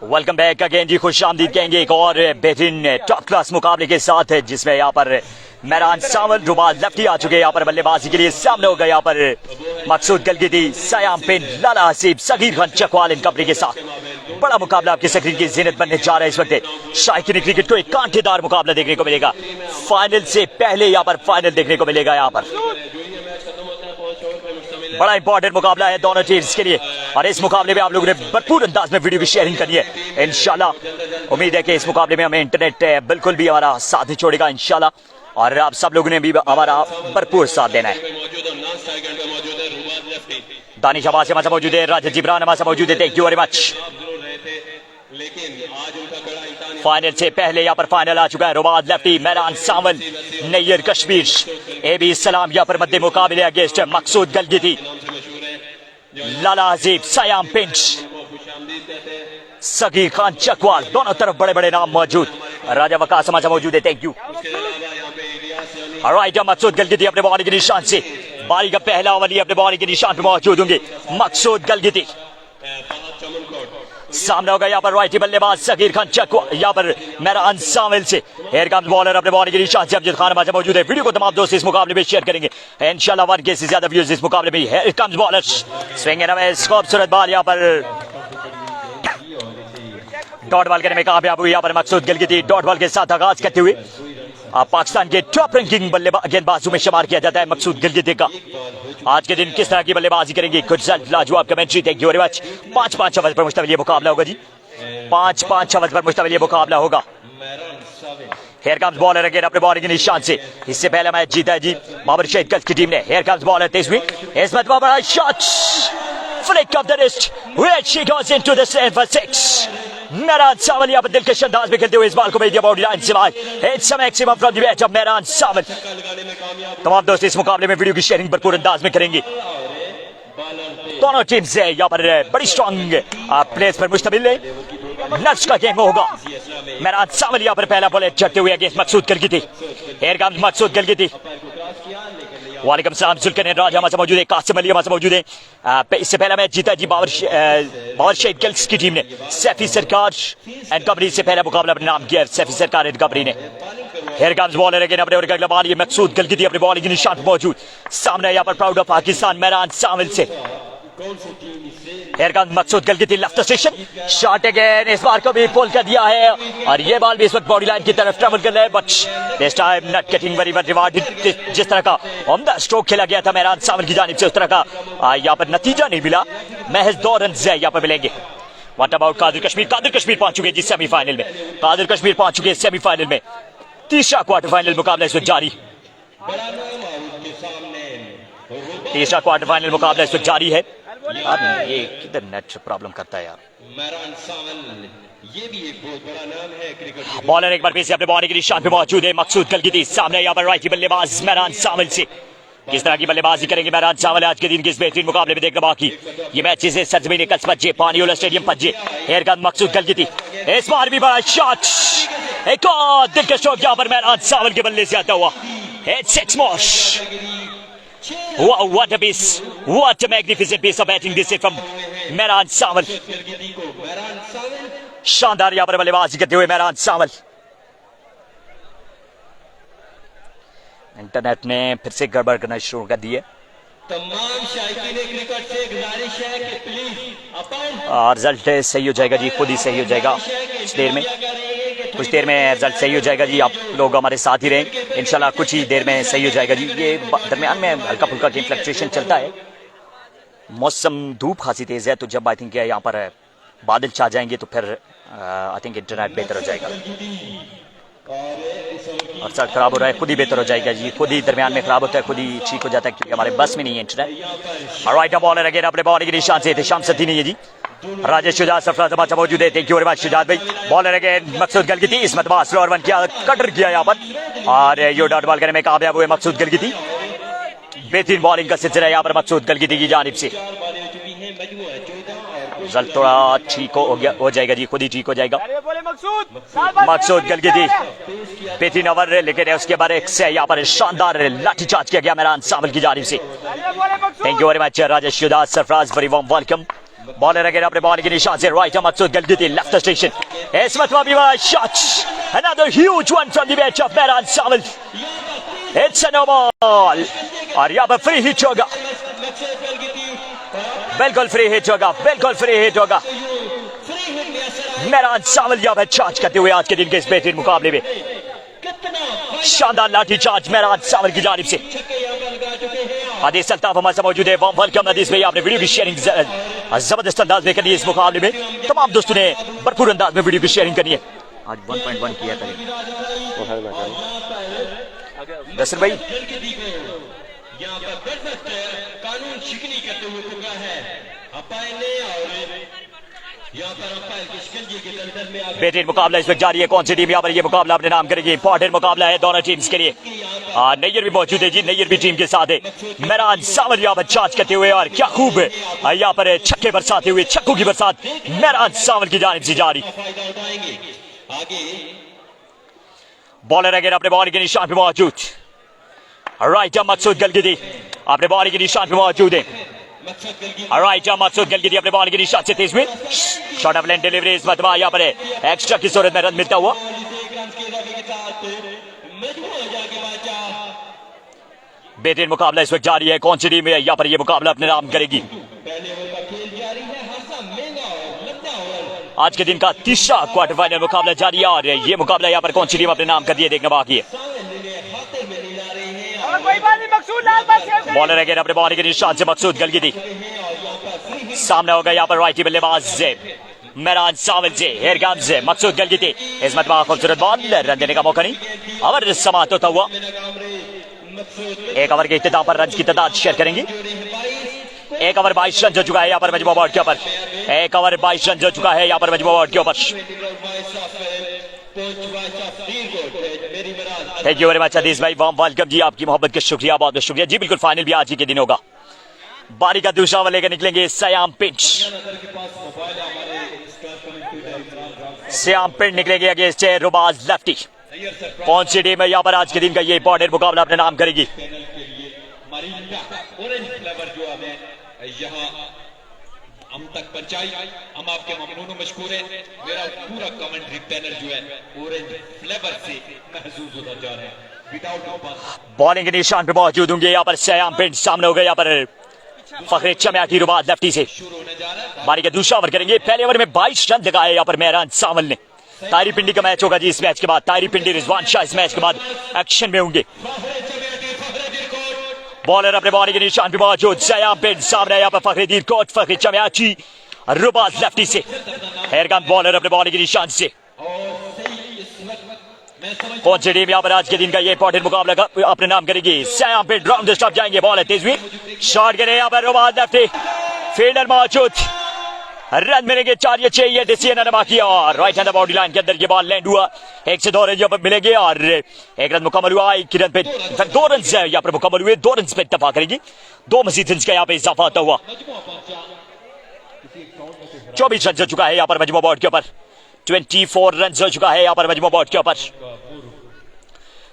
Welcome back again जी, खुश आमदीद कहेंगे एक और बेहतरीन टॉप क्लास मुकाबले के साथ, जिसमें यहाँ पर मेहरान, सावल, रोबाज, लफ्टी आ चुके हैं यहाँ पर बल्लेबाजी के लिए। सामने होगा यहाँ पर मकसूद, गलगती, सयाम, पिन, लाला, हसीब, सगीर खान, चकवाल इन कंपनी के साथ बड़ा मुकाबला आपकी स्क्रीन की ज़ीनत बनने जा रहा है। इस वक्त शायकीन क्रिकेट को एक कांटेदार मुकाबला देखने को मिलेगा। फाइनल से पहले यहाँ पर फाइनल देखने को मिलेगा। यहाँ पर बड़ा इंपॉर्टेंट मुकाबला है दोनों टीम्स के लिए, और इस मुकाबले में आप लोगों ने भरपूर अंदाज में वीडियो की शेयरिंग करनी है इंशाल्लाह। उम्मीद है कि इस मुकाबले में हमें इंटरनेट बिल्कुल भी हमारा साथ नहीं छोड़ेगा इंशाल्लाह, और आप सब लोगों ने भी हमारा भरपूर साथ देना है। दानिश अब्बास हमारे साथ मौजूद है, राजा जिब्रान हमारे साथ मौजूद है, thank you very much. Final से पहले यहाँ पर फाइनल आ चुका है। रोबाज, लेफ्टी, मेहरान, सावल, नैयर, कश्मीर, एबी, सलाम यहाँ पर मध्य मुकाबले अगेंस्ट मकसूद, गलगती, लाला, हसीब, सयाम, पिंच, सगीर खान, चकवाल, दोनों तरफ बड़े बड़े नाम मौजूद। राजा वकास हमारे साथ मौजूद है, थैंक यू। ऑलराइट, मकसूद, गलगती अपने बॉलिंग के निशान से बारी का पहला ओवर अपने बॉलिंग के निशान पे मौजूद होंगे। मकसूद, गलगती, सामने होगा यहाँ पर राइटी बल्लेबाज सगीर खान, चकवाल यहाँ पर मेहरान, सावल से हेयर कम्स बॉलर अपने बॉलिंग के निशान से अमजद खान हमारे मौजूद है। वीडियो को तमाम दोस्त इस मुकाबले में शेयर करेंगे इंशाल्लाह। 1 के से ज्यादा व्यूज इस मुकाबले में। Here comes bowler swing and खूबसूरत बॉल यहाँ पर डॉट बॉल करने में कामयाब हुई। यहाँ पर मकसूद, गलगती डॉट बॉल के साथ आगाज करते हुए पाकिस्तान के टॉप रैंकिंग गेंदबाजों में शुमार किया जाता है मकसूद, गलगती का। आज के दिन किस तरह की बल्लेबाजी करेंगे, कुछ लाजवाब commentary, thank you very much. 5-5 over पर मुश्तमिल ये मुकाबला होगा जी, 5-5 ओवर पर मुश्तमिल ये मुकाबला होगा। हेयर कम्स बॉलर अगेन अपने बॉलिंग के निशान से। इससे पहले मैच जीता है जी बाबर शहीद की टीम ने। हेयर कम्स बॉलर 23वीं, इस मरतबा बड़ा shot, flick off the wrist, where she goes into the stand for 6। Mehran, Sawal यहाँ पर दिलकश अंदाज में खेलते हुए इस बॉल को भेज दिया बाउंड्री लाइन से बाहर। It's maximum from the bat of Mehran, Sawal. तमाम दोस्त इस मुकाबले में वीडियो की शेयरिंग भरपूर अंदाज में करेंगे। दोनों टीम से यहाँ पर बड़ी स्ट्रॉन्ग प्लेस पर मुश्तमिल है। नफ्स का गेम होगा। मेहरान, सावल यहाँ पर पहला बॉल चढ़ते हुए अगेंस्ट मकसूद, गलगती। Hair comes Maqsood, गलगती। वालेकुम सलाम, जुल्कन राजा हमारे मौजूद है, कासिम अली हमारे मौजूद है। इससे पहला मैच जीता जी बाबर शहीद गर्ल्स की टीम ने। सैफी सरकार एंड कंपनी से पहला मुकाबला अपने नाम किया, सैफी सरकार एंड कंपनी ने। हेयर कम्स बॉलर अगेन अपने अगला बॉल ये मकसूद, गलगती अपने बॉलिंग के निशान पर मौजूद। सामने यहाँ पर प्राउड ऑफ पाकिस्तान मेहरान, सावल से। Here comes Maqsood, गलगती, left station shot again, इस बार को भी पुल कर दिया है, और ये बॉल भी इस वक्त बॉडी लाइन की तरफ ट्रेवल कर रहा है, but this time not getting very much rewarded. जिस तरह का उम्दा स्ट्रोक खेला गया था मेहरान, सावल की जानिब से, उस तरह का यहाँ पर नतीजा नहीं मिला। महज 2 रन यहाँ पर मिलेंगे। What about Qadir Kashmir? कादिर कश्मीर पहुंच चुके जी सेमीफाइनल में। कादिर कश्मीर पहुंच चुके सेमीफाइनल में। तीसरा क्वार्टर फाइनल मुकाबला इस वक्त जारी। तीसरा क्वार्टर फाइनल मुकाबला इस वक्त जारी है। यार ये किधर नेट प्रॉब्लम करता है यार। ये भी एक बहुत बड़ा नाम है क्रिकेट। बॉलर एक बार फिर से अपने बॉलिंग के निशान पे मौजूद है मकसूद, गलगती। सामने यहाँ पर राइटी बल्लेबाज मेहरान, सावल से। किस तरह की बल्लेबाजी करेंगे मेहरान, सावल आज के दिन के इस बेहतरीन मुकाबले में देखना बाकी। ये मैच से सरजमीन कस पज्जे, पानीवाला स्टेडियम पज्जे। हेयर कम्स मकसूद, गलगती, इस बार भी बड़ा शॉट, एक और दिलकश शॉट यहाँ पर मेहरान, सावल के बल्ले से आता हुआ। It's 6 more. Wow, what a piece, what a magnificent piece of batting this is from Mehran, Sawal. शानदार यहाँ पर बल्लेबाजी करते हुए मेहरान, सावल। इंटरनेट ने फिर से गड़बड़ करना शुरू कर दी है। तमाम शायकीन क्रिकेट से गुजारिश है कि प्लीज रिजल्ट सही हो जाएगा जी, खुद ही सही हो जाएगा कुछ देर में रिजल्ट सही हो जाएगा जी। आप लोग हमारे साथ ही रहें इंशाल्लाह, कुछ ही देर में सही हो जाएगा जी। ये दरमियान में हल्का फुल्का गेम फ्लक्चुएशन चलता है। मौसम धूप खासी तेज है, तो जब आई थिंक यहाँ पर बादल छा जाएंगे तो फिर आई थिंक इंटरनेट बेहतर हो जाएगा। और सर खराब हो रहा है, खुद ही बेहतर हो जाएगा जी। खुद ही दरमियान में खराब होता है, खुद ही ठीक हो जाता है, क्योंकि हमारे बस में नहीं है इंटरनेट। ऑलराइट, बॉलर अगेन अपने बॉलिंग के निशान से एहतशाम सदी नहीं है जी। राजेश शुजात सरफराज हमारे मौजूद है, thank you very much Shujaat भाई। बॉलर अगेन मकसूद, गलगती, इस मरतबा स्लोअर वन किया, कटर किया यहाँ पर, और यो डॉट बॉल करने में कामयाब हुए मकसूद, गलगती। बेहतरीन बॉलिंग का सिलसिला यहाँ पर मकसूद, गलगती की जानिब से। रिजल्ट थोड़ा ठीक हो जाएगा जी, खुद ही ठीक हो जाएगा। मकसूद, गलगती, बेहतरीन ओवर, लेकिन उसके बाद एक से यहाँ पर शानदार लाठीचार्ज किया गया मेहरान, सावल की जानिब से। Thank you very much Rajesh Shujat Sarfaraz, very warm welcome. Bowler again अपने बॉल के निशान से राइट मकसूद गलगती लेफ्ट स्टेशन इस मरतबा भी shot another huge one from the bench of Mehran Sawal it's a no ball और यहाँ पर फ्री हिट होगा बिल्कुल फ्री हिट होगा बिल्कुल फ्री हिट होगा मेहरान सावल यहाँ पर चार्ज करते हुए आज के दिन के इस बेहतरीन मुकाबले में शानदार लाठी चार्ज मेहरान सावल की जानिब से आदेश अल्ताफ हमारे साथ मौजूद है वेलकम आदेश भाई आपने वीडियो की शेयरिंग जबरदस्त अंदाज में करनी है इस मुकाबले में तमाम दोस्तों ने भरपूर अंदाज में वीडियो की शेयरिंग करनी है आज 1.1 किया करें दसर भाई बेहतरीन मुकाबला इस वक्त जारी है कौन सी टीम यहाँ पर ये मुकाबला अपने नाम करेगी इंपॉर्टेंट मुकाबला है दोनों टीम्स के लिए नैयर भी मौजूद है जी नैयर भी टीम के साथ है मेहरान सावल यहाँ पर चार्ज करते हुए और क्या खूब यहाँ पर छक्के बरसाते हुए छक्कों की बरसात मेहरान सावल की जानिब से जारी बॉलर अगेन अपने बॉल के निशान पे मौजूद राइट मकसूद गलगती अपने बॉल के निशान पे मौजूद है राइट मकसूद गलगती अपने बॉल के निशान से तेज में शॉर्ट ऑफ लेंथ डिलीवरी इस मरतबा यहाँ पर एक्स्ट्रा की सूरत में रन मिलता हुआ बेहतरीन मुकाबला इस वक्त जारी है कौन सी टीम है यहाँ पर ये मुकाबला अपने नाम करेगी आज के दिन का तीसरा क्वार्टर फाइनल मुकाबला जारी है और ये मुकाबला यहाँ पर कौन सी टीम अपने नाम कर दिए देखना बाकी है बॉलर अगेन अपने बॉल के निशान से मकसूद गलगती सामने होगा यहाँ पर राइटी बल्लेबाज से मेहरान सावल से हियर कम्स मकसूद गलगती इस मरतबा खूबसूरत बॉल रन देने का मौका नहीं ओवर समाप्त होता हुआ एक ओवर के इख्तिताम पर रन की तादाद शेयर करेंगे एक ओवर 22 रन हो चुका है यहाँ पर मजमू बोर्ड के ऊपर एक ओवर 22 रन हो चुका है यहाँ पर मजमू बोर्ड के ऊपर थैंक यू वेरी मच आदेश भाई वार्म वेलकम जी आपकी मोहब्बत का शुक्रिया बहुत बहुत शुक्रिया जी बिल्कुल फाइनल भी आज ही के दिन होगा बारी का दूसरा ओवर लेकर निकलेंगे सयाम पिंच सयाम पिंच निकलेंगे अगेंस्ट रोबाज लेफ्टी कौन सी टीम है यहाँ पर आज के दिन का ये इंपॉर्टेंट मुकाबला अपने नाम करेगी हम तक पहुंचाई हम आपके ममनून मशकूर हैं मेरा पूरा कमेंट्री पैनल जो है ऑरेंज फ्लेवर से महसूस होता जा रहा है विदाउट बॉलिंग के निशान पे मौजूद होंगे यहाँ पर सयाम पिंच सामने हो गए यहाँ पर फखरे चमयाटी रुबाज लेफ्टी से बारी का दूसरा ओवर करेंगे पहले ओवर में 22 रन लगाए यहाँ पर मेहरान सावल ने तारी पिंडी का मैच होगा जी इस मैच के बाद तारी पिंडी रिजवान शाह इस मैच के बाद एक्शन में होंगे बॉलर अपने बॉलिंग के निशान पे मौजूद सयाम पिंच सामने यहाँ पर फखरेदीन कोट फखरे चमयाटी रुबाज लेफ्टी से हेयरगन बॉलर अपने बॉलिंग के निशान से कौन सी टीम यहाँ पर आज के दिन का ये इंपॉर्टेंट मुकाबला का अपने नाम करेगी Siam pinch round the stump जाएंगे बॉल है तेज हुई शॉट करें यहाँ पर रुबाज लेफ्टी फील्डर मौजूद रन मिलेंगे 4 या 6 ये डिसीजन अनमा किया और राइट हैंड बाउंड्री लाइन के अंदर ये बॉल लैंड हुआ 1 से 2 रन यहाँ पर मिलेंगे और 1 रन मुकम्मल हुआ 1 रन पे 2 रन यहाँ पर मुकम्मल हुए 2 रन पे इत्तेफाक करेगी 2 मजीद रन का यहाँ पे इजाफा होता हुआ 24 रन हो चुका है यहाँ पर मजमू बोर्ड के ऊपर 24 रन हो चुका है यहाँ पर मजमू बोर्ड के ऊपर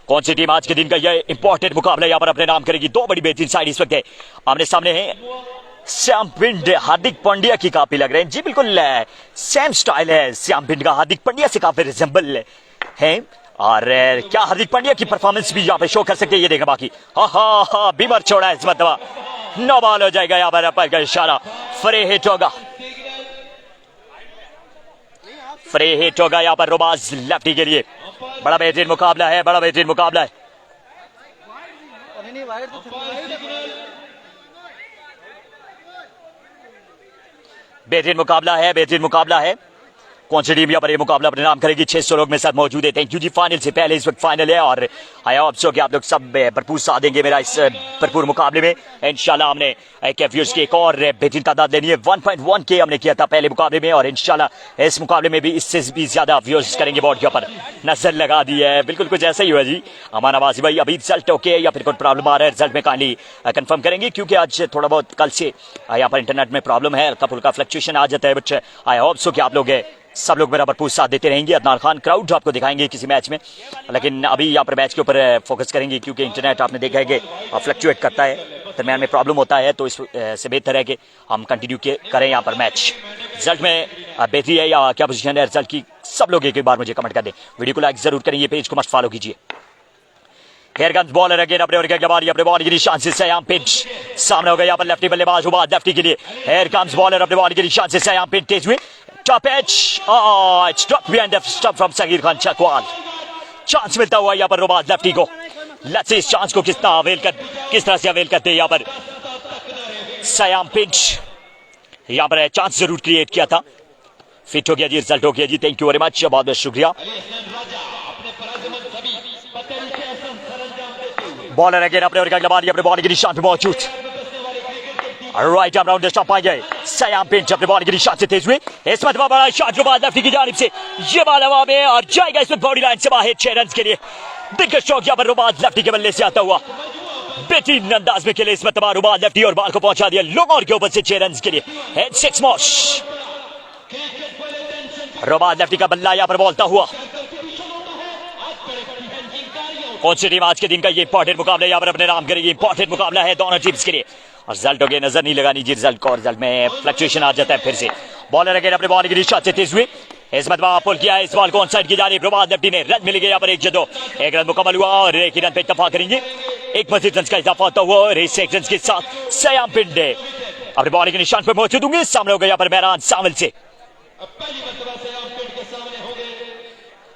कौन सी टीम आज के दिन का यह इंपॉर्टेंट मुकाबला यहाँ पर अपने नाम करेगी 2 बड़ी बेहतरीन साइड इस वक्त है आमने सामने है श्याम पिंड हार्दिक पांड्या की काफी लग रहे हैं जी बिल्कुल सेम स्टाइल है श्याम पिंड का हार्दिक पांड्या से काफी रिजेंबल है और क्या हार्दिक पांड्या की परफॉर्मेंस भी यहाँ पे शो कर सकते हैं ये देखना बाकी हा बीमर छोड़ा है इस मतलब 9 बॉल हो जाएगा यहाँ पर अपर का इशारा फ्री हिट होगा फ्री हिट होगा यहाँ पर रोबाज लेफ्टी के लिए बड़ा बेहतरीन मुकाबला है बड़ा बेहतरीन मुकाबला है बेहतरीन मुकाबला है कौन सी टीम यहाँ पर ये मुकाबला अपने नाम करेगी 600 लोग मेरे साथ मौजूद है थैंक यू जी फाइनल से पहले इस वक्त फाइनल है और आई होप सो कि आप लोग सब भरपूर साथ देंगे मेरा इस भरपूर मुकाबले में इंशाल्लाह हमने व्यूअर्स की एक और बेहतरीन तादाद लेनी है 1.1 के हमने किया था पहले मुकाबले में और इंशाल्लाह इस मुकाबले में भी इससे भी ज्यादा व्यूअर्स करेंगे बोर्ड के ऊपर नजर लगा दी है बिल्कुल कुछ ऐसा ही हुआ जी हमारा नवाजी भाई अभी रिजल्ट ओके या फिर कोई प्रॉब्लम आ रहा है रिजल्ट में काइंडली कंफर्म करेंगे क्योंकि आज थोड़ा बहुत कल से यहाँ पर इंटरनेट में प्रॉब्लम है हल्का फुल्का फ्लक्चुएशन आ जाता है बट आई होप सो कि आप लोग सब लोग मेरा भरपूर साथ देते रहेंगे। अदनान खान क्राउड आपको दिखाएंगे किसी मैच में, लेकिन अभी यहाँ पर मैच के ऊपर फोकस करेंगे क्योंकि इंटरनेट आपने देखा है कि फ्लक्चुएट करता है, दरम्यान में प्रॉब्लम होता है, तो इससे बेहतर है कि हम कंटिन्यू करें यहाँ पर मैच। रिजल्ट में बेहतरी है या क्या पोजीशन है रिजल्ट की, सब लोग एक बार मुझे कमेंट कर दें। वीडियो को लाइक जरूर करें, ये पेज को मस्ट फॉलो कीजिए। Here comes bowler again, अपने ओवर के खिलाड़ी अपने बॉल के निशान से सयाम पिच सामने हो गया यहाँ पर लेफ्टी बल्लेबाज रोबाज लेफ्टी के लिए। Here comes bowler अपने बॉल के निशान से सयाम पिच तेज हुए top edge, it's dropped behind the stump from Sagheer Khan Chakwal. Chance मिलता हुआ यहाँ पर रोबाज लेफ्टी को, लेट्स सी इस चांस को किस तरह से अवेल करते हैं यहाँ पर सयाम पिच। यहाँ पर चांस जरूर क्रिएट किया था, फिट हो गया जी, रिजल्ट हो गया जी, थैंक यू वेरी मच, बहुत बहुत शुक्रिया। बॉलर अगेन अपने ओवर का खिलाड़ी अपने बॉल के निशान पे मौजूद, राइट आर्म राउंड स्टंप पाएंगे सयाम पिंच अपने बॉल के निशान से तेज हुए। इस मरतबा बड़ा शॉट रोबाज लेफ्टी की जानिब से, ये बॉल हवा में और जाएगा इसमें बॉडी लाइन से बाहर 6 रन के लिए। दिग्गज शॉट यहाँ पर रोबाज लेफ्टी के बल्ले से आता हुआ, बेहतरीन अंदाज में खेले इस मरतबा रोबाज लेफ्टी और बॉल को पहुंचा दिया लॉन्ग ऑन के ऊपर से 6 रन के लिए। हेड 6 मॉश रोबाज लेफ्टी का बल्ला यहाँ पर बोलता हुआ। कौन सी टीम आज के दिन का ये इंपॉर्टेंट मुकाबला यहाँ पर अपने नाम करेगी, इंपॉर्टेंट मुकाबला है दोनों टीम्स के लिए। और रिजल्ट हो गया, नजर नहीं लगानी जी रिजल्ट को, रिजल्ट में फ्लक्चुएशन आ जाता है फिर से। बॉलर अगेन अपने बॉल की निशान से तेज हुए, इस मरतबा पुल किया है इस बॉल को ऑन साइड की जानिब, रोबाज लेफ्टी ने रन मिल गया यहाँ पर 1 रन मुकम्मल हुआ और 1 रन पे इत्तेफाक करेंगे। एक मजीद रन का इजाफा होता हुआ और 1 रन के साथ सयाम पिंडे अपने बॉल के निशान पर मौजूद होंगे। सामने हो गया यहाँ पर मेहरान सावल से,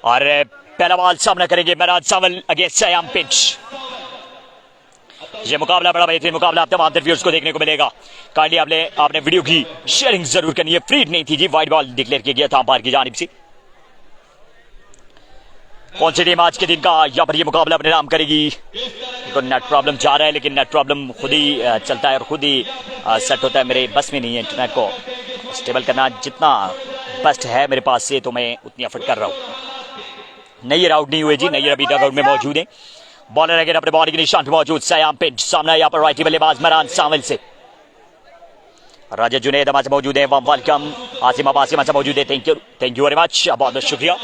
और पहला बॉल सामना करेंगे मेहरान सावल अगेंस्ट सयाम पिंच। ये मुकाबला बड़ा बेहतरीन मुकाबला आप तमाम व्यूअर्स को देखने को मिलेगा। काइंडली आपने वीडियो की शेयरिंग जरूर करनी है, फ्री नहीं थी जी, वाइड बॉल डिक्लेयर किया गया था अंपायर की जानिब से। कौन सी टीम आज के दिन का यहाँ पर ये मुकाबला अपने नाम करेगी? तो नेट प्रॉब्लम जा रहा है, लेकिन नेट प्रॉब्लम खुद ही चलता है और खुद ही सेट होता है, मेरे बस में नहीं है इंटरनेट को स्टेबल करना। जितना बेस्ट है मेरे पास से तो मैं उतनी एफर्ट कर रहा हूँ। नैयर आउट नहीं हुए जी, नैयर अभी डग आउट में मौजूद है। बॉलर अगेन अपने बॉल के निशान पे मौजूद सयाम पिंच, सामने यहाँ पर राइटी बल्लेबाज महरान सावल से। राजा जुनेद हमारे मौजूद है, वेलकम। आसिम अब्बासी हमारे मौजूद है, थैंक यू वेरी मच, बहुत बहुत शुक्रिया।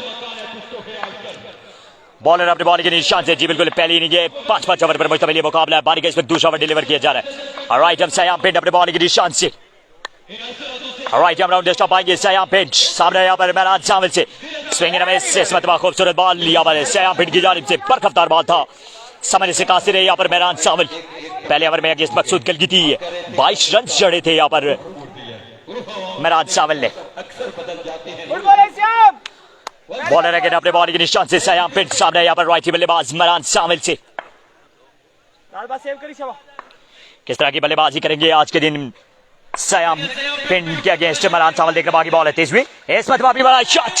बॉलर अपने बॉल के निशान से जी बिल्कुल पहली इनिंग है, 5 ओवर पर मुश्तमिल ये मुकाबला है। बारी का इसमें दूसरा ओवर डिलीवर किया जा रहा है। राइट हम सयाम पिंच अपने बॉल के निशान से, राइट हम राउंड स्टॉप आएंगे सयाम पिंच, सामने यहाँ पर महरान सावल से स्विंग एंड मिस, इस मरतबा खूबसूरत बॉल यहाँ पर सयाम पिंच की जानिब से, बरखफ्तार बॉल था, समझ से कासिर है यहाँ पर महरान सावल। पहले ओवर में अगेंस्ट मकसूद गलगती 22 रन जड़े थे यहाँ पर महरान सावल ने। बॉलर अगेन अपने बॉल के निशान से सयाम पिंच, सामने यहाँ पर राइटी बल्लेबाज महरान सावल से। किस तरह की बल्लेबाजी करेंगे आज के दिन सयाम पिंड के अगेंस्ट महरान सावल? देखकर बाकी बॉल तेज हुई, इस मतलब भी बड़ा शॉट,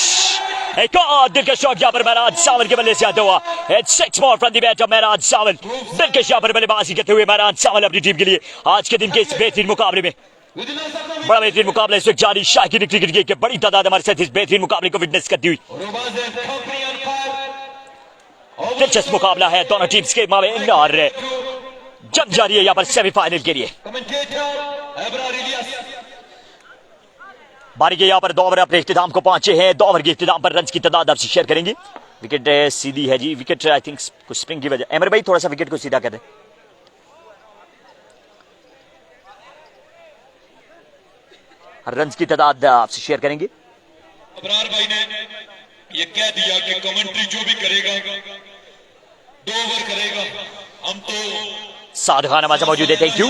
एक और दिलकश शॉट यहाँ पर महरान सावल के बल्ले से आता हुआ। It's 6 more from the bat of Mehran Sawal. दिलकश यहाँ पर बल्लेबाजी करते हुए महरान सावल अपनी टीम के लिए आज के दिन के इस बेहतरीन मुकाबले में, बड़ा बेहतरीन मुकाबला इस वक्त जारी शायकीन क्रिकेट की बड़ी तादाद हमारे साथ इस बेहतरीन मुकाबले को विटनेस करती हुई। दिलचस्प मुकाबला है दोनों टीम्स के माबैन और जंग जारी है यहाँ पर सेमीफाइनल के लिए। बारी के यहाँ पर 2 ओवर अपने इख्तिताम को पहुंचे हैं। 2 ओवर के इख्तिताम पर रन की तादाद आपसे शेयर करेंगे। विकेट सीधी है जी, विकेट आई थिंक कुछ स्प्रिंग की वजह। एमर भाई थोड़ा सा विकेट को सीधा कर दें। रन की तादाद आपसे शेयर करेंगे। अबरार भाई ने ये कह दिया कि कमेंट्री जो भी करेगा 2 ओवर करेगा। हम तो साद खान हमारे मौजूद है, थैंक यू।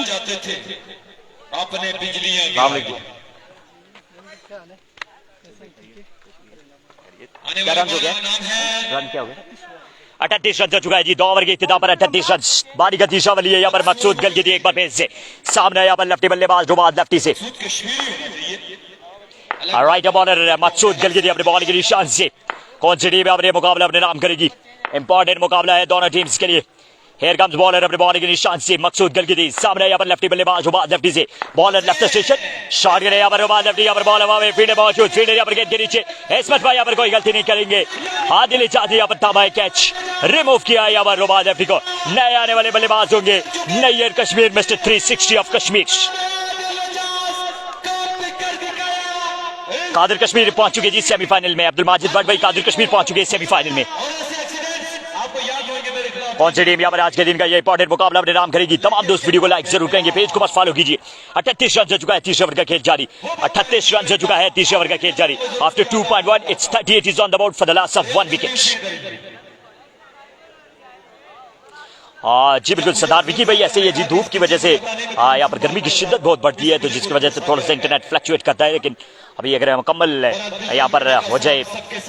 अपने बिजलियां क्या रन हो गया? रन क्या हो गया? 38 रन हो चुका है जी 2 ओवर के इख्तिताम पर 38 रन। बारी का तीसरा बल्ली है यहाँ पर मकसूद गलगती एक बार फिर से, सामने यहाँ पर लेफ्टी बल्लेबाज रोबाज लेफ्टी से। राइट बॉलर मकसूद गलगती अपने बॉल के निशान से। कौन सी टीम अपने मुकाबला अपने नाम करेगी? इंपॉर्टेंट मुकाबला है दोनों टीम्स के लिए। Here comes बॉलर अपने बॉल के निशान से मकसूद गलगती, सामने यहाँ पर लेफ्टी बल्लेबाज रोबाज लेफ्टी से। बॉलर लेफ्ट स्टेशन शॉट करे यहाँ पर रोबाज लेफ्टी, यहाँ पर बॉल हवा में, फील्डर मौजूद, फील्डर यहाँ पर गेंद के नीचे। इसमत भाई यहाँ पर कोई गलती नहीं करेंगे, हाथ दिले चाहते यहाँ पर थामा है, कैच रिमूव किया है यहाँ पर रोबाज लेफ्टी को। नए आने वाले बल्लेबाज होंगे नैयर कश्मीर मिस्टर 360 ऑफ कश्मीर। कादिर कश्मीर पहुंच चुके जी सेमीफाइनल में। अब्दुल माजिद भट्ट भाई कादिर कश्मीर पहुंच चुके सेमीफाइनल में। कौन सी टीम यहाँ पर आज के दिन का ये इंपॉर्टेंट मुकाबला अपने नाम करेगी? तमाम दोस्त वीडियो को लाइक जरूर करेंगे, पेज को बस फॉलो कीजिए। 38 रन हो चुका है, तीसरे ओवर का खेल जारी। 38 रन हो चुका है, तीसरे ओवर का खेल जारी। After 2.1 it's 38 is on the board for the loss of 1 wicket. जी बिल्कुल सरदार विकी भाई ऐसे ही है जी, धूप की वजह से यहाँ पर गर्मी की शिद्दत बहुत बढ़ती है, तो जिसकी वजह से थोड़ा सा इंटरनेट फ्लक्चुएट करता है। लेकिन अभी अगर मुकम्मल यहाँ पर हो जाए,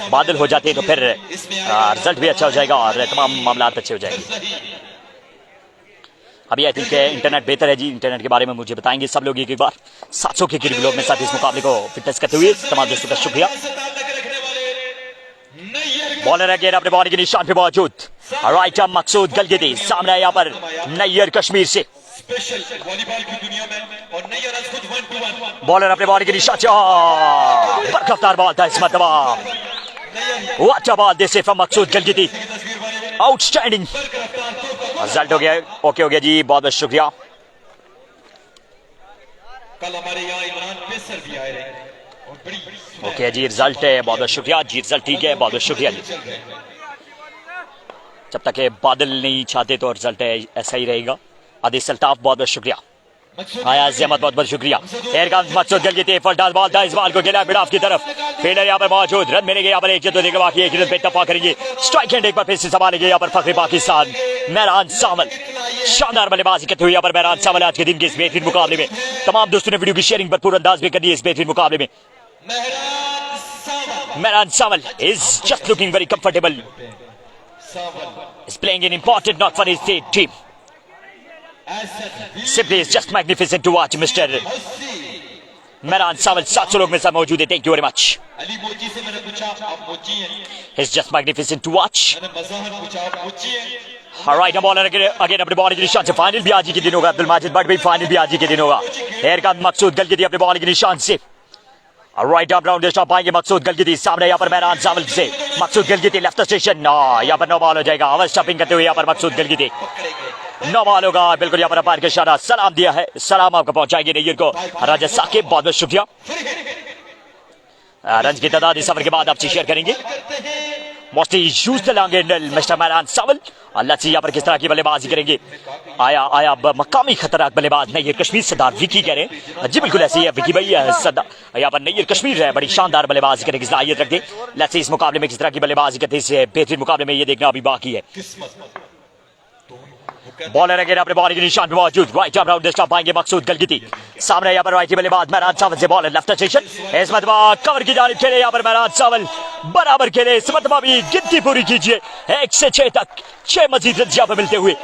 बादल हो जाते हैं, तो फिर रिजल्ट भी अच्छा हो जाएगा और तमाम मामला अच्छे हो जाएंगे। अभी आई थिंक इंटरनेट बेहतर है जी, इंटरनेट के बारे में मुझे बताएंगे सब लोग एक बार। 700 के करीब लोग में साथ इस मुकाबले को फिटनेस करते हुए तमाम दोस्तों का शुक्रिया। बॉलर अगेन अपने बॉल के निशान पे मौजूद, राइट आर्म मकसूद गलगती, सामने यहाँ पर नैयर कश्मीर से। बॉलर अपने बॉल के निशान से, बरकफ्तार बॉल था इस मरतबा। What a ball this from Maqsood Galgati, outstanding result हो गया, ओके हो गया जी, बहुत बहुत शुक्रिया। कल हमारे यहाँ इमरान पेसर भी आए रहे, ओके जी, रिजल्ट है, बहुत बहुत शुक्रिया जी, रिजल्ट ठीक है, बहुत बहुत शुक्रिया जी। जब तक बादल नहीं छाते तो रिजल्ट है ऐसा ही रहेगा। आदिश सल्ताफ बहुत बहुत शुक्रिया। आया जहमत बहुत बहुत शुक्रिया। एयर का मकसूद गलगती, फुलटॉस बॉल था, इस बॉल को खेला मिड ऑफ की तरफ, फील्डर यहाँ पर मौजूद, रन मिलेंगे यहाँ पर एक तो देखे बाकी एक रन बेतफा करेंगे, स्ट्राइक एंड एक बार फिर से संभालेंगे यहाँ पर फखरे पाकिस्तान मेहरान सावल। शानदार बल्लेबाजी करते हुए यहाँ पर मेहरान सावल आज के दिन के इस बेहतरीन मुकाबले में। तमाम दोस्तों ने वीडियो की शेयरिंग भरपूर अंदाज में करनी है इस बेहतरीन मुकाबले में। Mehran Sawal is just looking very comfortable. He's playing an important knock for his team. Simply is just magnificent to watch, Mr. Mehran Sawal. 700 लोग में सब मौजूद है, thank you very much. He's just magnificent to watch. Alright, now bowler again अपने ball के निशान से, final भी आज ही के दिन होगा। अब्दुल माजिद भट्ट भी फाइनल भी आज ही के दिन होगा। एयर का मकसूद गलगती अपने बॉल के निशान से, राइट अप राउंड स्टॉप पाएंगे मकसूद गलगती, सामने यहाँ पर मेहरान सावल से मकसूद गलगती लेफ्ट स्टेशन, यहाँ पर नो बॉल हो जाएगा। ओवर स्टॉपिंग करते हुए यहाँ पर मकसूद गलगती, नो बॉल होगा बिल्कुल। यहाँ पर अंपायर के इशारा, सलाम दिया है, सलाम आपको पहुंचाएंगे नैयर को राजा साकिब, बहुत बहुत शुक्रिया। रन की तादाद इस ओवर के बाद आपसे शेयर करेंगे। Mostly use long handle mister Mehran Sawal, Allah से यहाँ पर किस तरह की बल्लेबाजी करेंगे। आया मकामी खतरनाक बल्लेबाज नैयर कश्मीर, सरदार विकी कह रहे हैं जी, बिल्कुल ऐसे ही है विकी भाई, यहाँ पर नैयर कश्मीर है, बड़ी शानदार बल्लेबाजी करेंगे, सलाहियत रखते हैं। लेट्स सी इस मुकाबले में किस तरह की बल्लेबाजी करते हैं, बेहतरीन मुकाबले में ये देखना अभी बाकी है। बॉलर अगेन अपने बॉल के निशान पे मौजूद, राइट आर्म राउंड स्टॉप पाएंगे मकसूद गलगती, सामने यहाँ पर राइट बल्लेबाज मेहरान सावल से बॉलर लेफ्ट स्टेशन, इस मरतबा कवर की जानिब खेले यहाँ पर मेहरान सावल, बराबर खेले इस मरतबा भी, गिनती पूरी कीजिए 1 से 6 तक, 6 मजीद रन यहाँ पर मिलते हुए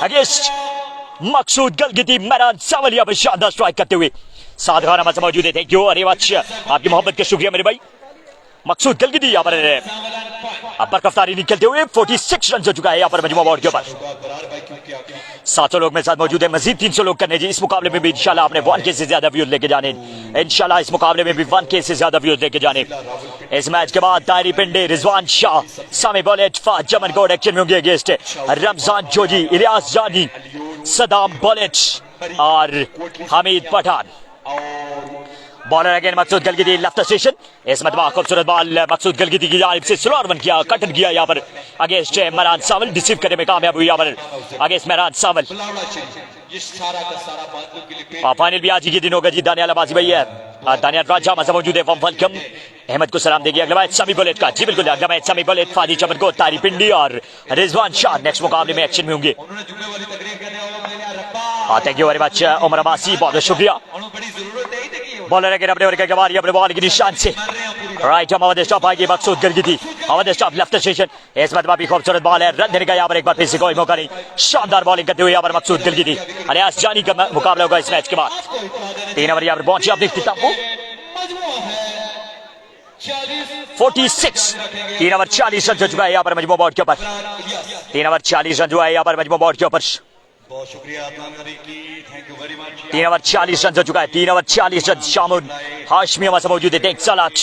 अगेंस्ट मकसूद गलगती। मेहरान सावल यहाँ पर शानदार स्ट्राइक करते हुए, साथ खाना मत मौजूद है, थैंक यू, अरे आपकी मोहब्बत का शुक्रिया मेरे भाई। मकसूद गलगती यहाँ पर कफ्तारी निकलते हुए 46 रन हो चुका है यहाँ पर मजमूआ बोर्ड के ऊपर। 700 लोग मेरे साथ मौजूद है, मजीद 300 लोग करने जी। इस मुकाबले में भी इंशाल्लाह आपने 1K से ज्यादा व्यूज लेके जाने, इंशाल्लाह इस मुकाबले में भी 1K से ज्यादा व्यूज लेके जाने। इस मैच के बाद तारी पिंडे, रिजवान शाह, सामी बोलेट, फाज जमन गौड एक्शन में होंगे अगेंस्ट रमजान जोजी, इलियास जानी, सदाम बोलेट और हमीद पठान। बॉलर अगेन मकसूद गलगती लेफ्ट स्टेशन, इस मरतबा खूबसूरत बॉल मकसूद गलगती की जानिब से स्लो रन किया, कटन किया यहाँ पर अगेंस्ट मेहरान सावल, रिसीव करने में कामयाब हुई यहाँ पर अगेंस्ट मेहरान सावल। फाइनल भी आज ही के दिन होगा जी। दानियाल अब्बासी भाई है, दानियाल राजा मजा मौजूद है, वेलकम। अहमद को सलाम देगी। अगला मैच समी बुलेट का, जी बिल्कुल अगला मैच समी बुलेट, फादी चमन को, तारी पिंडी और रिजवान शाह नेक्स्ट मुकाबले में एक्शन में होंगे। Thank you very much Umar Abbasi, बहुत शुक्रिया। बॉलर अगेन अपने ओवर के गवारी अपने बॉल के निशान से, राइट हम अवध स्टॉप आएगी मकसूद गलगती, अवध स्टॉप लेफ्ट स्टेशन, इस मरतबा भी खूबसूरत बॉल है, रन देने का यहाँ पर एक बार फिर से कोई मौका नहीं, शानदार बॉलिंग करते हुए यहाँ पर मकसूद गलगती। अलियास जानी का मुकाबला होगा इस मैच के बाद। 3 ओवर यहाँ पर पहुंचे अपने इख्तिताम को, 46, 3 ओवर 40 रन हो चुका है यहाँ पर मजमूआ बोर्ड के ऊपर, 3 ओवर 40 रन जो है यहाँ पर मजमूआ बोर्ड के ऊपर, बहुत शुक्रिया, thank you very much. 3 over 40 run हो चुका है, 3 ओवर 40 रन। शामुन हाशमी हमारे मौजूद है, थैंक्स अ लॉट,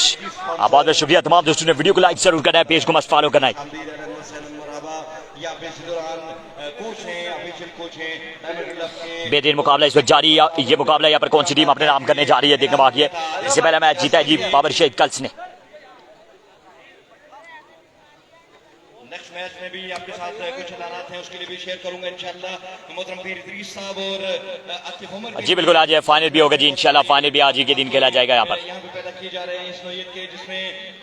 बहुत बहुत शुक्रिया। तमाम दोस्तों ने वीडियो को लाइक जरूर करना है, पेज को मस्त फॉलो करना है। कोच हैं, ऑफिशियल कोच हैं बेहतरीन मुकाबला इस वक्त जारी है। ये मुकाबला यहाँ पर कौन सी टीम अपने नाम करने जा रही है देखना बाकी है। इससे पहला मैच जीता है जी बाबर शहीद कल्स ने। नेक्स्ट मैच में भी आपके साथ कुछ ऐलानात हैं, उसके लिए भी शेयर करूंगा इंशाल्लाह। मोहतरम पीर इदरीस साहब और आतिफ उमर जी बिल्कुल, आज फाइनल भी होगा जी इंशाल्लाह। फाइनल भी आज ही के दिन खेला जाएगा यहाँ पर। यहाँ पे पैदा किए जा रहे हैं इस नौयत के, जिसमें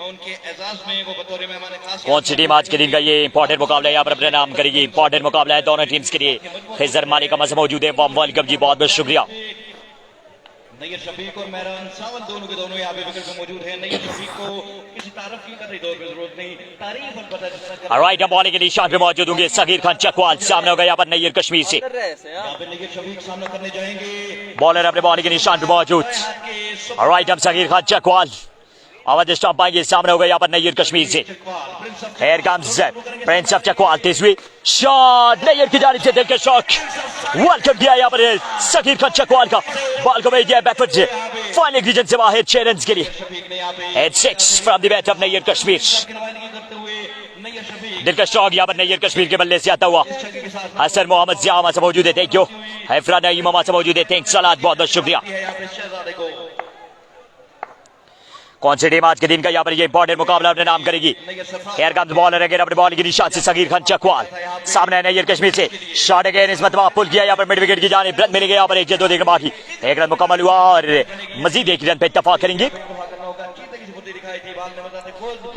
उनके एजाज में वो बतौर मेहमान खास कौन सी टीम आज के दिन का ये इंपॉर्टेंट मुकाबला यहाँ पर अपने नाम करेगी। इंपॉर्टेंट मुकाबला है दोनों टीम्स के लिए। खिजर मालिक का मौजूद है। वेलकम जी, बहुत बहुत शुक्रिया। नैयर शफीक और महरान सावल दोनों के दोनों यहाँ पे विकेट पे मौजूद हैं। नैयर शफीक को किसी तारीफ की कतई तौर पे जरूरत नहीं, तारीफ और पता जितना राइट हम बॉलिंग के निशान पे मौजूद होंगे। सगीर खान चकवाल सामने होगा यहाँ पर नैयर कश्मीर से। यहाँ पे नैयर शफीक सामना करने जाएंगे। बॉलर अपने बॉलिंग के निशान पे मौजूद। राइट हम सगीर खान चकवाल आवाज स्टॉप पाएंगे। सामने होगा यहाँ पर नैयर कश्मीर से। Here comes prince of Chakwal. तेजवी शॉट नैयर की जानिब से दिल के शॉट। वेलकम किया यहाँ पर सगीर खान चकवाल का। बॉल को भेज दिया बैकवर्ड से फाइनल रीजन से बाहर 6 रन के लिए। 6 from the bat of Nayyar Kashmir. दिल का शॉट यहाँ पर नैयर कश्मीर के बल्ले से आता हुआ। हसन मोहम्मद ज़िया से मौजूद है। Thank you. हैफरा नईम से मौजूद है। थैंक्स अ लॉट, बहुत बहुत शुक्रिया। कौन सी टीम आज के दिन का यहाँ पर ये इंपॉर्टेंट मुकाबला अपने नाम करेगी। एयर कम्स बॉलर अगेन अपने बॉल की निशान से सगीर खान चकवाल। सामने है नैयर कश्मीर से। शॉट अगेन इस मतबा पुल किया यहाँ पर मिड विकेट की जानिब। रन मिलेंगे यहाँ पर 1 या 2 देखने बाकी। 1 रन मुकम्मल हुआ और मजीद 1 रन पे इत्तेफाक करेंगे।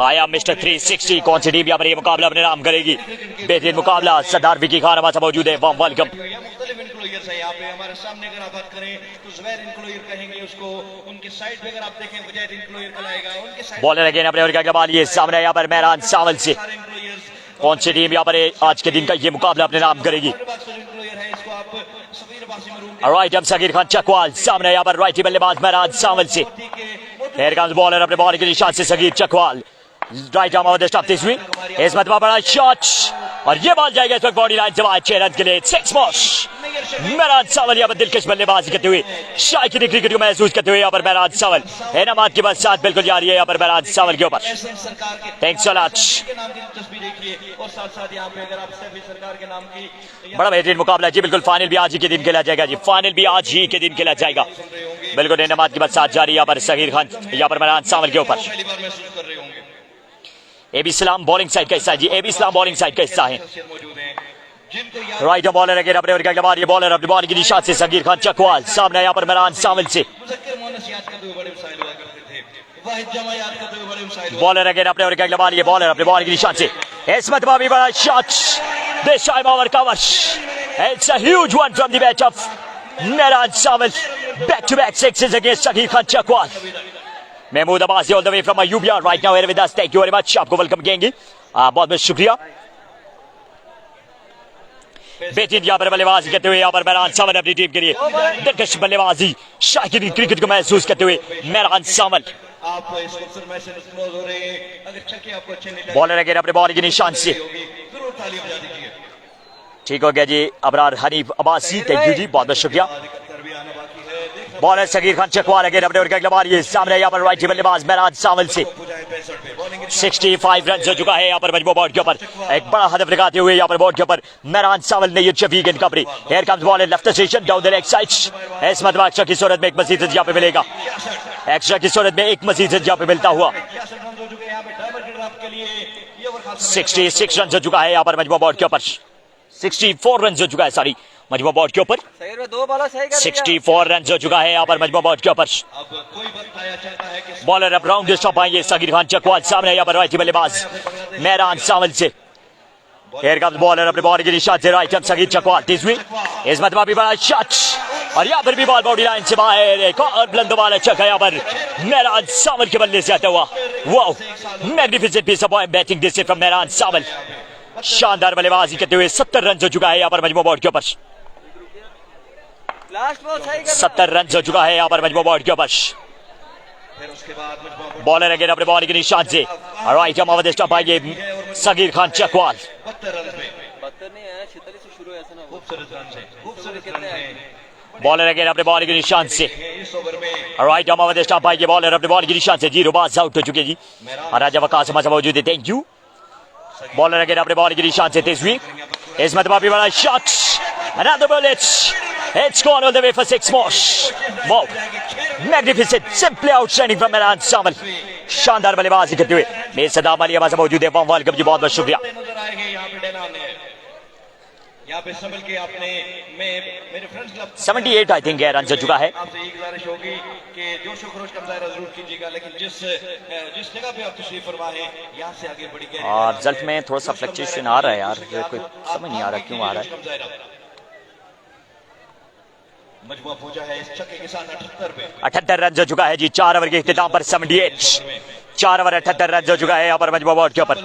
आया मिस्टर 360। कौन सी टीम यहाँ पर ये मुकाबला अपने नाम करेगी। बेहतरीन मुकाबला। सरदार विकी खान हमारे साथ मौजूद है। वेलकम। यहाँ पे हमारे सामने अगर आप बात करें तो ज़ुबैर इनक्लोयर कहेंगे उसको। उनके साइड पे अगर आप देखें वजैद इनक्लोयर कलाएगा। उनके साइड बॉलर अगेन अपने और क्या बाल ये सामने यहाँ पर मेहरान सावल से। कौन सी टीम यहाँ पर आज के दिन का ये मुकाबला अपने नाम करेगी। राइट हम सगीर खान चकवाल। सामने यहाँ पर राइटी बल्लेबाज मेहरान सावल से। Here comes बॉलर अपने बॉल के निशान से Saghir Chakwal. Right arm off stop this week. इस मतबा बड़ा शॉट और ये बॉल जाएगा इस वक्त बॉडी लाइन से बाहर 6 रन के लिए। 6 बॉल। मेहरान सावल यहाँ पर दिलकश बल्लेबाजी करते हुए शायकीन क्रिकेट को महसूस करते हुए यहाँ पर मेहरान सावल इनामात की बरसात बिल्कुल जारी है यहाँ पर मेहरान सावल के ऊपर। Thanks a lot. बड़ा बेहतरीन मुकाबला जी बिल्कुल। फाइनल भी आज ही के दिन खेला जाएगा जी। फाइनल भी आज ही के दिन खेला जाएगा बिल्कुल। इनामात की बरसात जारी यहाँ पर सगीर खान यहाँ पर मेहरान सावल के ऊपर। एबी सलाम बॉलिंग साइड का हिस्सा है जी। एबी सलाम बॉलिंग साइड का हिस्सा है। राइट बॉलर अगेन अपने और क्या ये बॉलर अपनी बॉल की निशान से सगीर खान चकवाल। सामने यहाँ पर मेहरान सावल से। बॉलर अगेन अपने और क्या ये बॉलर अपने बॉल की निशान से। इसमत भी बड़ा shot. This time over cover. It's a huge one from the bat of Mehran Sawal. Back to back 6s against Saghir Khan Chakwal. Mahmood Abbasi all the way from Ayubia right now here with us. Thank you very much. आपको welcome कहेंगे। बहुत बहुत शुक्रिया। बेहतरीन यहाँ पर बल्लेबाजी करते हुए यहाँ पर मेहरान सावल अपनी टीम के लिए दिलकश बल्लेबाजी शायकीन क्रिकेट को महसूस करते हुए मेहरान सावल। बॉलर अगेन अपने बॉल की निशान से। ठीक हो गया जी अबरार हनीफ अब्बासी। थैंक यू जी, बहुत बहुत शुक्रिया। बॉलर सगीर खान चकवाल अगेन अपने और क्या सामने यहाँ पर राइट बल्लेबाज मेहरान सावल से। 65 रन हो चुका है यहाँ पर मजबूर बोर्ड के ऊपर। एक बड़ा हदफ लगाते हुए यहाँ पर बोर्ड के ऊपर मेहरान सावल ने ये शफीक इन कपड़ी। Here comes ball left station down the leg side. इस मतलब एक्स्ट्रा की सूरत में एक मजीद यहाँ पे मिलेगा। एक्स्ट्रा की सूरत में एक मजीद यहाँ पे मिलता हुआ। 66 रन हो चुका है यहाँ पर मजबूर बोर्ड के ऊपर। 64 रन हो चुका है सॉरी मजबूर बोर्ड के ऊपर। 64 रन हो चुका है यहाँ पर मजबूर बोर्ड के ऊपर। बॉलर अब राउंड स्टॉप आएंगे सगीर खान चकवाल। सामने यहाँ पर राइट बल्लेबाज मेहरान सावल से। Here comes बॉलर अपने बॉल की निशान से राइट हम सगीर चकवाल। इस मतलब भी बड़ा शॉट और यहाँ पर भी बॉल बॉडी लाइन से बाहर। एक और बुलंद बॉल चक्का यहाँ पर मेहरान सावल के बल्ले से आता हुआ। Wow magnificent piece of batting this from Mehran Sawal. शानदार बल्लेबाजी करते हुए 70 रन हो चुका है यहाँ पर मजबूर बोर्ड के ऊपर। 70 रन हो चुका है यहाँ पर मजबूर बोर्ड के ऊपर। बॉलर अगेन अपने बॉल की निशान से राइट हम अवध स्टॉप आएंगे सगीर खान चकवाल। बॉलर अगेन अपने बॉल की निशान से राइट हम अवध स्टॉप आएंगे। बॉलर अपने बॉल की निशान से जी रोबाज आउट हो चुके जी। राजा वकास मौजूद है। Thank you. बॉलर अगेन अपने बॉल की निशान से तेजवी इस मतबा भी बड़ा shot, another bullet, it's gone all the way for 6 more. Wow, magnificent, simply outstanding from Mehran Sawal. शानदार बल्लेबाजी करते हुए मेरे सदा माली हमारे मौजूद है वाल कब जी, बहुत बहुत शुक्रिया। यहाँ पे संभल के आपने मेरे friends club 78 I think run हो चुका है। आपसे एक गुजारिश होगी कि जोश खरोश का मुजाहरा जरूर कीजिएगा, लेकिन जिस जगह पे आप तशरीफ फरमा है यहाँ से आगे बढ़ी गए और रिजल्ट में थोड़ा सा फ्लक्चुएशन आ रहा है यार, कोई समझ नहीं आ रहा क्यों आ रहा है। मजमुआ पहुंचा है इस छक्के के साथ 78 रन हो चुका है जी, 4 ओवर के इख्तिताम पर 78, 4 ओवर 78 रन हो चुका है यहाँ पर मजमुआ बोर्ड के ऊपर,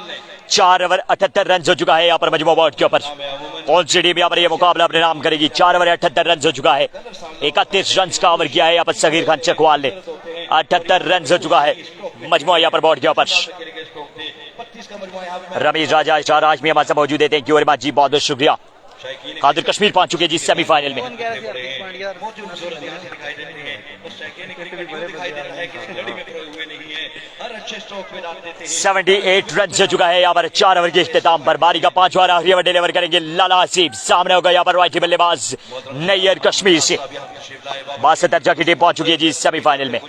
4 ओवर 78 रन हो चुका है यहाँ पर मजमुआ बोर्ड के ऊपर। कौन सी टीम यहाँ पर ये मुकाबला अपने नाम करेगी? 4 ओवर 78 रन हो चुका है, 31 रन का ओवर किया है यहाँ पर सगीर खान चकवाल ने, 78 रन हो चुका है मजमुआ यहाँ पर बोर्ड के ऊपर। रमेश राजा स्टार आजमी हमारे साथ मौजूद है, थैंक यू वेरी मच जी, बहुत बहुत शुक्रिया। कादिर कश्मीर पहुंच चुके जी सेमीफाइनल में। 78 रन हो चुका है यहाँ पर 4 ओवर के इख्तिताम पर। बारी का 5वां और आखिरी ओवर डिलीवर करेंगे लाला हसीब, सामने होगा यहाँ पर राइटी बल्लेबाज नैयर कश्मीर से। 62 दर्जा की टीम पहुंच चुकी है जी सेमीफाइनल में।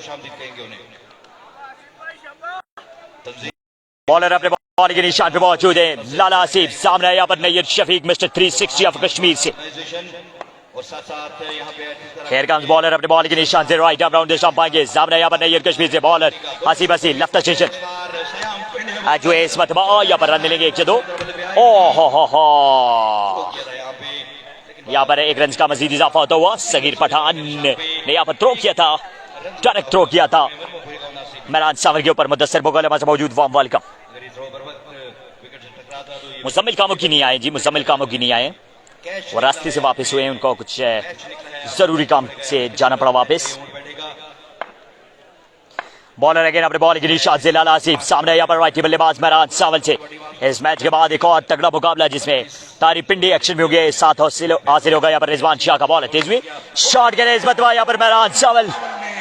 बॉलर अपने बॉल के निशान पे मौजूद है लाला हसीब, सामने यहाँ पर नैयर शफीक मिस्टर 360 ऑफ कश्मीर से। खैर का बॉलर अपने बॉल के निशान से राइट आर्म राउंड स्टंप पाएंगे, सामने यहाँ पर नैयर कश्मीर से बॉलर हसीब हसी लेफ्ट स्टेशन जो है इस मतबा यहाँ पर रन मिलेंगे 1 से 2। ओहो यहाँ पर 1 रन का मजीद इजाफा होता हुआ सगीर पठान ने यहाँ पर थ्रो किया था, डायरेक्ट थ्रो किया था मेहरान सावल के ऊपर। मुदस्सिर बोगल हमारे मौजूद वार्म वेलकम। मुसम्मिल कामों की नहीं आए जी, मुसम्मिल कामों की नहीं आए, वो रास्ते से वापस हुए, उनको कुछ जरूरी काम से जाना पड़ा वापस। बॉलर अगेन अपने बॉल की निशान से लाला हसीब, सामने यहाँ पर राइटी बल्लेबाज मेहरान सावल से। इस मैच के बाद एक और तगड़ा मुकाबला जिसमें तारी पिंडी एक्शन में हो गया, 7 हासिल होगा यहाँ पर रिजवान शाह का बॉल है तेज हुई शॉट के लिए मतवा यहाँ पर मेहरान सावल,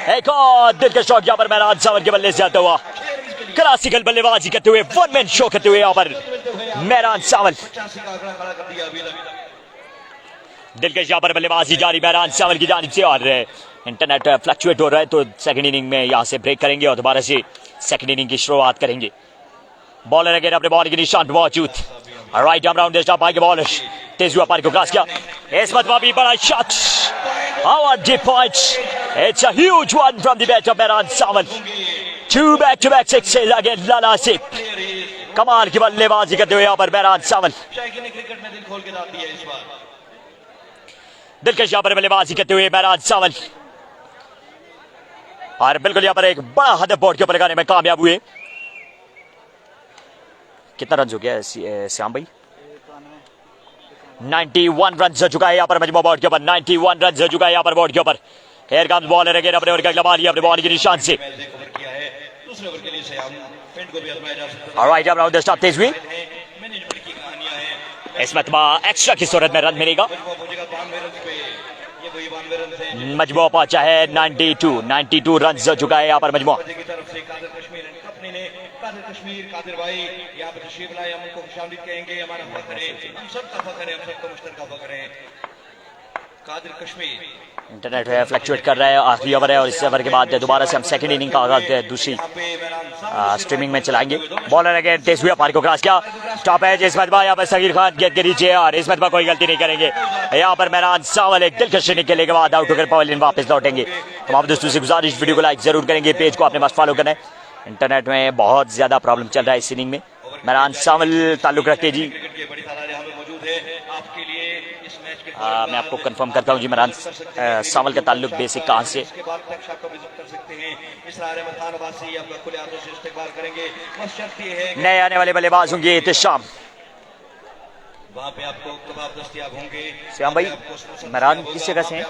एक और दिल का शॉट यहाँ पर मेहरान सावल के बल्ले से आता हुआ, क्लासिकल बल्लेबाजी करते हुए, वन मैन शो करते हुए यहाँ पर मेहरान सावल। दिलकश यहाँ पर बल्लेबाजी जारी मेहरान सावल की जानिब से। और इंटरनेट फ्लक्चुएट हो रहा है तो सेकंड इनिंग में यहाँ से ब्रेक करेंगे और दोबारा से सेकंड इनिंग की शुरुआत करेंगे। बॉलर अगेन अपने बॉल के निशान मौजूद, राइट आर्म राउंड स्टंप आगे बॉलर तेज हुआ पारी को क्रॉस किया, इस मतबा भी बड़ा shot, how deep point, it's a huge one from the bat of Mehran Sawal. 2 back-to-back sixes again लाला हसीब, कमाल की बल्लेबाजी करते हुए यहाँ पर मेहरान सावल। दिलकश यहाँ पर बल्लेबाजी करते हुए मेहरान सावल और बिल्कुल यहाँ पर एक बड़ा हदफ बोर्ड के ऊपर लगाने में कामयाब हुए। कितना रन हो गया श्याम भाई? 91 रन हो चुका है यहाँ पर मजमू बोर्ड के ऊपर, 91 रन हो चुका है यहाँ पर बोर्ड के ऊपर। हेयर कम्स बॉलर अगेन अपने ओवर का अगला बाल अपने बॉल के निशान से। ऑलराइट अब राउंड स्टॉप तेज हुई, इस मतबा एक्स्ट्रा की सूरत में रन मिलेगा। मजमू पहुंचा है 92 रन हो चुका है यहाँ पर मजमू। इंटरनेट है फ्लक्चुएट कर रहा है, आखिरी ओवर है और इस ओवर के बाद दोबारा से हम सेकंड इनिंग का आगाज दूसरी स्ट्रीमिंग में चलाएंगे। बॉलर अगेन तेज हुआ पारी को क्रॉस किया, स्टॉप है इस मतबा यहाँ पर सगीर खान गेंद के नीचे और इस मतबा कोई गलती नहीं करेंगे यहाँ पर मेहरान सावल एक दिलकश निकलने के बाद आउट होकर पवेलियन वापस लौटेंगे। तमाम दोस्तों से गुजारिश वीडियो को लाइक जरूर करेंगे, पेज को अपने पास फॉलो करना है। इंटरनेट में बहुत ज्यादा प्रॉब्लम चल रहा है इस इनिंग में। मेहरान सावल ताल्लुक रखते जी, मैं आपको कंफर्म करता हूं जी मेहरान सावल का ताल्लुक बेसिक कहां से। नए आने वाले बल्लेबाज होंगे एहतिशाम, वहाँ पे आपको कबाब दस्तयाब होंगे। श्याम भाई मेहरान किस जगह से हैं?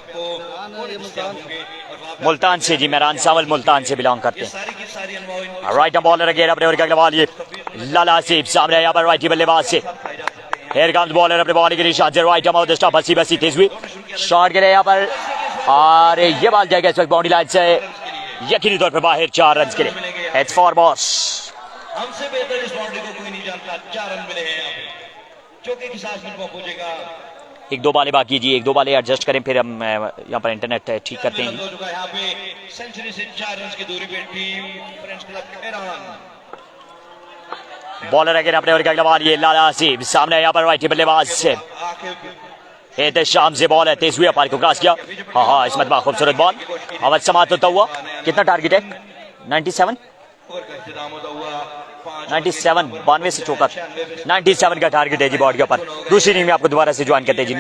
मुल्तान से जी, मेहरान सावल मुल्तान से बिलोंग करते हैं। राइट बॉलर अगेन अपने ओवर का अगला बॉल ये लाला हसीब, सामने यहाँ पर राइटी बल्लेबाज से। हेयर कम्स बॉलर अपने बॉल के निशान से, राइट आउट स्टॉप हसीब हसी तेज हुई शॉट के लिए यहाँ पर और ये बॉल जाएगा इस वक्त बाउंड्री लाइन से यकीनी तौर पर बाहर 4 रन के लिए। इट्स फॉर बॉस, हमसे बेहतर इस बाउंड्री को कोई नहीं जानता। 4 रन मिले हैं यहाँ पे, चौके के साथ मिनट पहुंचेगा एक दो बालें बाकी जी, एक दो बालें एडजस्ट करें, फिर हम यहाँ पर इंटरनेट ठीक करते हैं। हो चुका है यहाँ पे सेंचुरी से 4 रन की दूरी पे team friends club Khairan. Bowler again अपने ओवर का अगला बॉल, ये लाला हसीब सामने यहाँ पर राइटी बल्लेबाज से एहतशाम से बॉल है, तेज हुई पार को क्रॉस किया। हाँ इस मरतबा खूबसूरत बॉल, अवध समाप्त होता हुआ। कितना टारगेट है? 97 92 से चौका, 97 का टारगेट है जी बॉर्ड के ऊपर। दूसरी इनिंग में आपको दोबारा से ज्वाइन करते हैं जी।